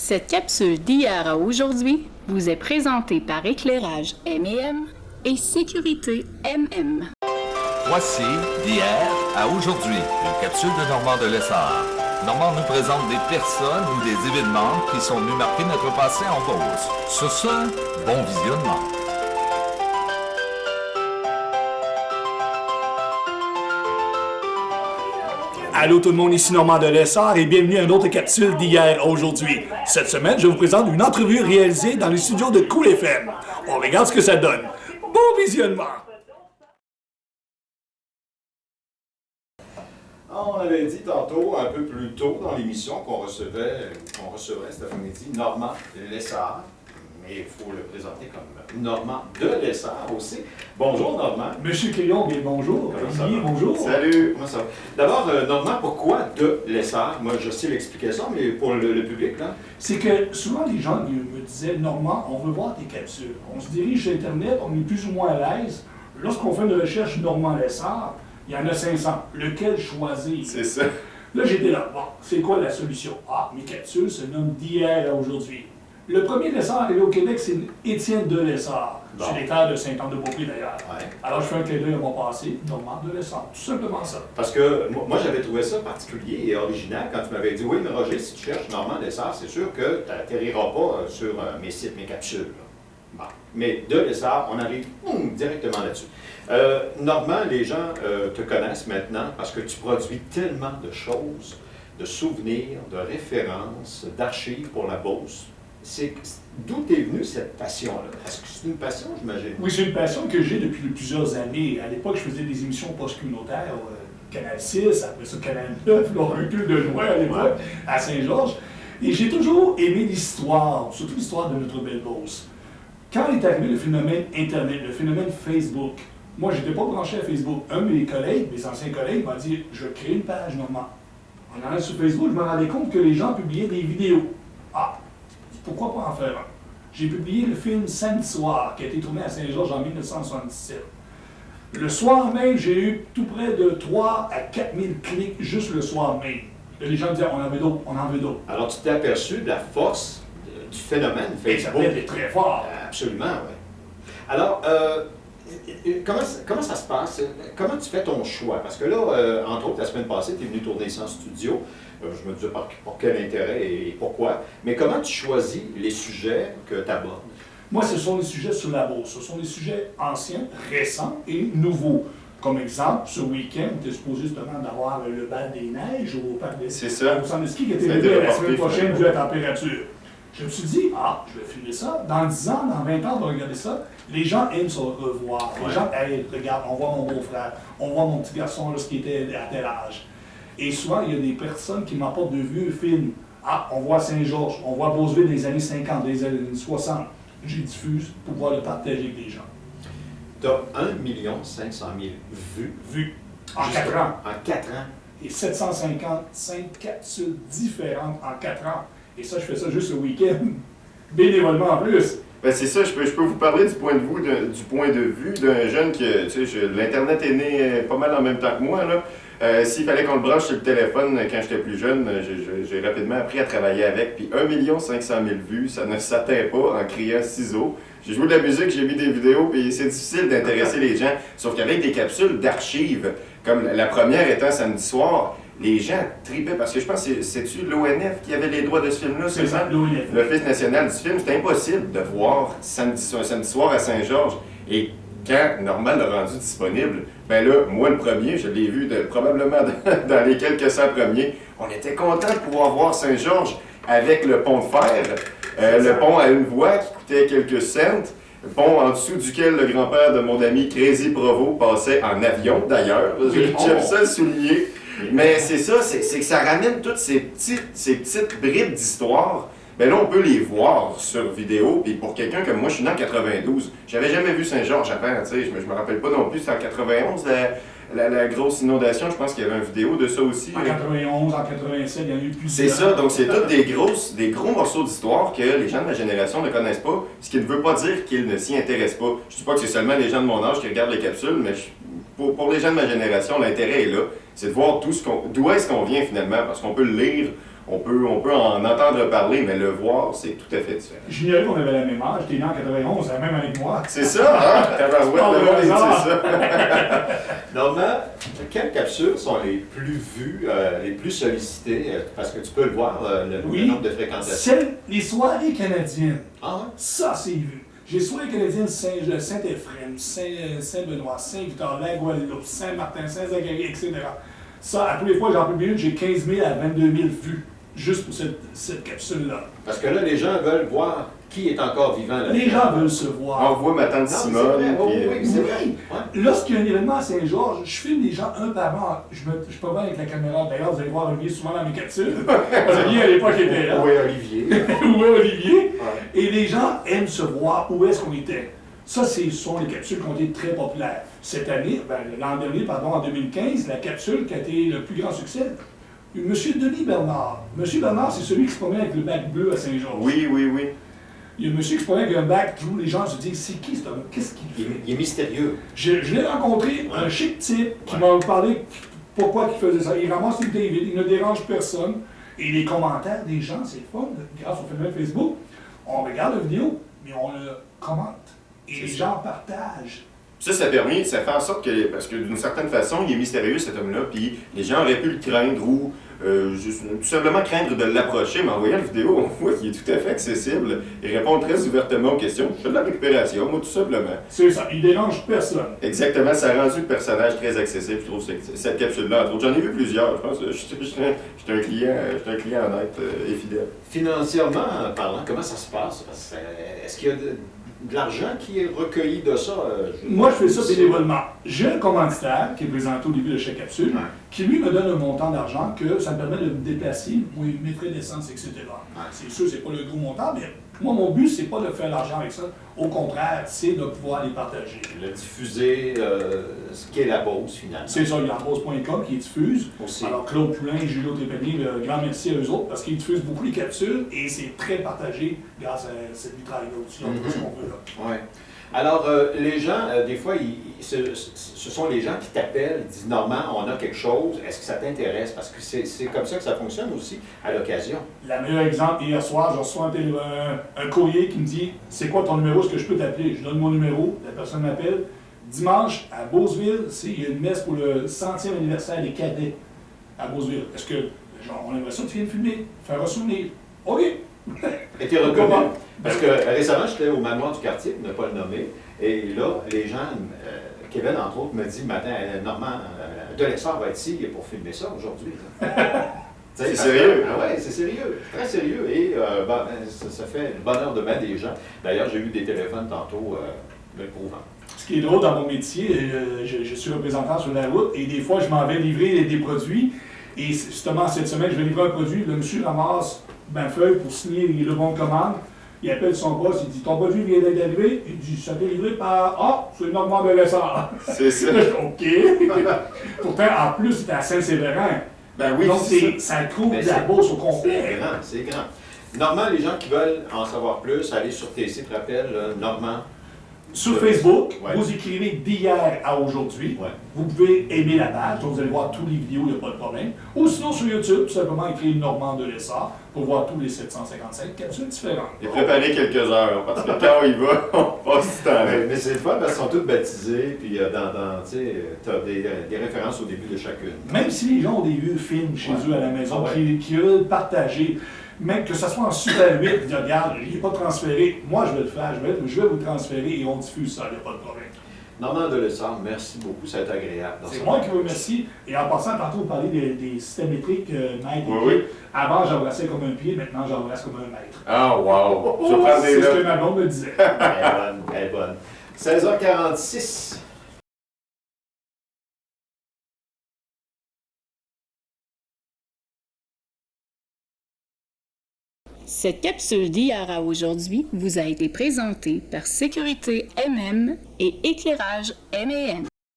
Cette capsule d'hier à aujourd'hui vous est présentée par Éclairage M&M et Sécurité MM. Voici d'hier à aujourd'hui, une capsule de Normand de Lessard. Normand nous présente des personnes ou des événements qui sont venus marquer notre passé en Beauce. Sur ce, bon visionnement. Allô tout le monde, ici Normand de Lessard et bienvenue à une autre capsule d'hier à aujourd'hui. Cette semaine, je vous présente une entrevue réalisée dans les studios de Cool FM. On regarde ce que ça donne. Bon visionnement! On avait dit tantôt, un peu plus tôt dans l'émission, qu'on recevrait cet après-midi Normand Lessard. Mais il faut le présenter comme Normand de Lessard aussi. Bonjour Normand. Monsieur Cléon, bien bonjour. Comment bonjour. Salut, comment ça va? D'abord, Normand, pourquoi de Lessard? Moi, je sais l'explication, mais pour le public, là. C'est que souvent les gens me disaient, Normand, on veut voir tes capsules. On se dirige sur Internet, on est plus ou moins à l'aise. Lorsqu'on fait une recherche Normand Lessard, il y en a 500. Lequel choisir? C'est ça. Là, j'étais là. Bon, c'est quoi la solution? Ah, mes capsules se nomment d'hier à aujourd'hui. Le premier Lessard arrivé au Québec, c'est Étienne de Lessard, sur les terres de Saint-Anne-de-Beaupré d'ailleurs. Ouais. Alors je fais un clin d'œil à mon passé, Normand de Lessard, tout simplement ça. Parce que moi j'avais trouvé ça particulier et original quand tu m'avais dit, oui, mais Roger, si tu cherches Normand Lessard, c'est sûr que tu n'atterriras pas sur mes sites, mes capsules. Bon. Mais de Lessard, on arrive directement là-dessus. Normand, les gens te connaissent maintenant parce que tu produis tellement de choses, de souvenirs, de références, d'archives pour la Beauce. D'où est venue cette passion-là? Est-ce que c'est une passion, j'imagine? Oui, c'est une passion que j'ai depuis plusieurs années. À l'époque, je faisais des émissions post-communautaires, Canal 6, après ça Canal 9, le recul de loin à l'époque, à Saint-Georges. Et j'ai toujours aimé l'histoire, surtout l'histoire de notre belle Beauce. Quand est arrivé le phénomène Internet, le phénomène Facebook, moi, je n'étais pas branché à Facebook. Un de mes collègues, mes anciens collègues, m'a dit « Je vais créer une page, Normand. » En allant sur Facebook, je me rendais compte que les gens publiaient des vidéos. Ah! Pourquoi pas en faire un? J'ai publié le film Samedi soir, qui a été tourné à Saint-Georges en 1977. Le soir même, j'ai eu tout près de 3 à 4 000 clics juste le soir même. Et les gens me disaient, on en veut d'autres, on en veut d'autres. Alors, tu t'es aperçu de la force du phénomène Facebook. Internet est très fort. Absolument, oui. Alors, comment ça se passe? Comment tu fais ton choix? Parce que là, entre autres, la semaine passée, tu es venu tourner ça en studio. Je me disais pour quel intérêt et pourquoi. Mais comment tu choisis les sujets que tu abordes? Moi, ce sont des sujets sur la Beauce. Ce sont des sujets anciens, récents et nouveaux. Comme exemple, ce week-end, tu es supposé justement d'avoir le bal des neiges au parc au centre de ski qui était levé la semaine prochaine dû à la température. Je me suis dit, je vais filmer ça. Dans 10 ans, dans 20 ans, on va regarder ça. Les gens aiment se revoir. Les gens, hey, regarde, on voit mon beau-frère, on voit mon petit garçon lorsqu'il était à tel âge. Et souvent, il y a des personnes qui m'apportent de vieux films. Ah, on voit Saint-Georges, on voit Beauceville des années 50, des années 60. J'ai diffuse pour pouvoir le partager avec les gens. Tu as 1 500 000 vues. Vues. En 4 ans. En 4 ans. Et 755 capsules différentes en 4 ans. Et ça, je fais ça juste le week-end. Bénévolement en plus. Ben c'est ça, je peux vous parler du point de vue d'un jeune qui, tu sais, l'Internet est né pas mal en même temps que moi, là. S'il fallait qu'on le branche sur le téléphone quand j'étais plus jeune, j'ai rapidement appris à travailler avec. Puis 1 500 000 vues, ça ne s'atteint pas en criant ciseaux. J'ai joué de la musique, j'ai mis des vidéos, puis c'est difficile d'intéresser les gens. Sauf qu'avec des capsules d'archives, comme la première étant samedi soir, les gens tripaient parce que je pense que c'est-tu l'ONF qui avait les droits de ce film-là? C'est ça, l'ONF. L'Office national du film. C'est impossible de voir un samedi soir à Saint-Georges. Et quand Normand l'a rendu disponible, ben là, moi le premier, je l'ai vu probablement dans les quelques 100 premiers, on était content de pouvoir voir Saint-Georges avec le pont de fer, le pont à une voie qui coûtait quelques cents, le pont en dessous duquel le grand-père de mon ami Crazy Provo passait en avion d'ailleurs, j'aime ça le souligner. Mais c'est ça, c'est que ça ramène toutes ces petites bribes d'histoire. Ben là, on peut les voir sur vidéo. Puis pour quelqu'un comme moi, je suis né en 92. J'avais jamais vu Saint-Georges avant. Tu sais, je me rappelle pas non plus. C'est en 91, la grosse inondation. Je pense qu'il y avait une vidéo de ça aussi. En 91, en 87, il y en a eu plusieurs. C'est ça. Donc, c'est tous des gros morceaux d'histoire que les gens de ma génération ne connaissent pas. Ce qui ne veut pas dire qu'ils ne s'y intéressent pas. Je ne dis pas que c'est seulement les gens de mon âge qui regardent les capsules, mais pour les gens de ma génération, l'intérêt est là. C'est de voir d'où est-ce qu'on vient finalement. Parce qu'on peut le lire, on peut en entendre parler, mais le voir, c'est tout à fait différent. J'ignorais qu'on avait la même âge. T'es né en 91, la même année que moi. C'est ça, hein? Tabarouette, le monde, c'est ça. Normand, quelles capsules sont les plus vues, les plus sollicitées? Parce que tu peux le voir, le nombre de fréquentations. Les soirées canadiennes. Ah ouais? Ça, c'est vu. J'ai soirées canadiennes Saint-Éphrem, Saint-Benoît, Saint-Victor, la Guadeloupe, Saint-Martin, Saint-Zacharie, etc. Ça, à tous les fois, j'en publie une, j'ai 15 000 à 22 000 vues, juste pour cette capsule-là. Parce que là, les gens veulent voir qui est encore vivant. Là. Les gens veulent se On voir. voit ma tante Simone. Oui, c'est vrai. Oui. Ouais. Lorsqu'il y a un événement à Saint-Georges, je filme les gens un par un. Je peux pas avec la caméra. D'ailleurs, vous allez voir Olivier souvent dans mes capsules. Olivier, à l'époque, était là. Oui, Olivier. Oui, Olivier. Ouais. Et les gens aiment se voir où est-ce qu'on était. Ça, ce sont les capsules qui ont été très populaires. Cette année, l'an dernier, en 2015, la capsule qui a été le plus grand succès, M. Denis Bernard. M. Bernard, c'est celui qui se promène avec le bac bleu à Saint-Georges. Oui. Il y a un monsieur qui se promène avec un bac où les gens se disent, c'est qui cet homme? Qu'est-ce qu'il fait? Il est mystérieux. Je l'ai rencontré, un chic type qui m'a parlé pourquoi il faisait ça. Il ramasse les David, il ne dérange personne. Et les commentaires des gens, c'est fun, grâce au phénomène Facebook. On regarde la vidéo, mais on le commente. Et les gens partagent. Ça fait en sorte que, parce que d'une certaine façon, il est mystérieux cet homme-là, puis les gens auraient pu le craindre ou juste, tout simplement craindre de l'approcher, mais en voyant la vidéo, on voit qu'il est tout à fait accessible. Il répond très ouvertement aux questions. Je fais de la récupération, moi, tout simplement. C'est ça, il dérange personne. Exactement, ça a rendu le personnage très accessible, je trouve, cette capsule-là. Entre autres, j'en ai vu plusieurs, je pense. Je suis un client honnête et fidèle. Financièrement parlant, comment ça se passe? Est-ce qu'il y a de l'argent qui est recueilli de ça? Moi, je fais ça bénévolement. J'ai un commanditaire qui est présenté au début de chaque capsule, qui lui me donne un montant d'argent que ça me permet de me déplacer, mes frais d'essence, etc. C'est sûr, c'est pas le gros montant, mais moi, mon but, c'est pas de faire l'argent avec ça. Au contraire, c'est de pouvoir les partager. Le diffuser, ce qu'est la Beauce, finalement. C'est ça, il y a Beauce.com qui diffuse. Aussi. Alors, Claude Poulain et Julio Trépanier, grand merci à eux autres, parce qu'ils diffusent beaucoup les capsules et c'est très partagé grâce à cette vitraille-là aussi. On fait ce qu'on veut là. Ouais. Alors, les gens, des fois, ce sont les gens qui t'appellent, disent Normand, on a quelque chose, est-ce que ça t'intéresse? Parce que c'est comme ça que ça fonctionne aussi à l'occasion. Le meilleur exemple, hier soir, je reçois un courrier qui me dit c'est quoi ton numéro, est-ce que je peux t'appeler? Je donne mon numéro, la personne m'appelle. Dimanche, à Beauceville, il y a une messe pour le 100e anniversaire des cadets à Beauceville. Est-ce que, on aimerait ça, tu viens de filmer, faire un souvenir? OK! Et tu es reconnu. Parce que récemment, j'étais au manoir du quartier, pour ne pas le nommer, et là, les gens, Kevin, entre autres, me dit, matin, Normand, Delessard va être ici pour filmer ça aujourd'hui. C'est sérieux? Ah ouais, c'est sérieux, très sérieux. Et ça fait le bonheur de bien des gens. D'ailleurs, j'ai eu des téléphones tantôt me le prouvant. Ce qui est drôle dans mon métier, je suis représentant sur la route et des fois, je m'en vais livrer des produits. Et justement, cette semaine, je vais livrer un produit. Le monsieur ramasse ma feuille pour signer le bon de commande. Il appelle son boss, il dit ton produit vient d'être arrivé. Il dit ça a été livré par c'est Normand Delessard. C'est ça. OK. Pourtant, en plus, c'était à Saint-Séverin. Ben oui, donc, c'est ça couvre la Beauce au complet. C'est grand. Normand, les gens qui veulent en savoir plus, allez sur tes sites, rappelle, Normand. Sur Facebook, ouais. Vous écrivez d'hier à aujourd'hui. Ouais. Vous pouvez aimer la page, donc vous allez voir toutes les vidéos, il n'y a pas de problème. Ou sinon sur YouTube, tout simplement écrire Normand Delessard pour voir tous les 755 capsules différentes. Et préparer quelques heures, parce que quand il va, on passe du temps. Mais c'est le fun parce qu'ils sont tous baptisés, puis tu as des références au début de chacune. Même si les gens ont des vieux films chez eux à la maison Ah qui veulent partager, même que ce soit en Super 8, ils disent regarde, il n'est pas transféré, moi je vais le faire, je vais vous transférer et on diffuse ça, il n'y a pas de problème. Normand Delessard, merci beaucoup, ça a été agréable. C'est moi qui vous remercie. Et en passant, tantôt, vous parlez des systèmes métriques, mètres et Oui. pieds. Avant, j'embrassais comme un pied, maintenant, j'embrasse comme un mètre. Ah, wow! Je prends C'est des ce que notes. ma blonde me disait. Elle est bonne. 16h46. Cette capsule d'hier à aujourd'hui vous a été présentée par Sécurité MM et Éclairage M&M.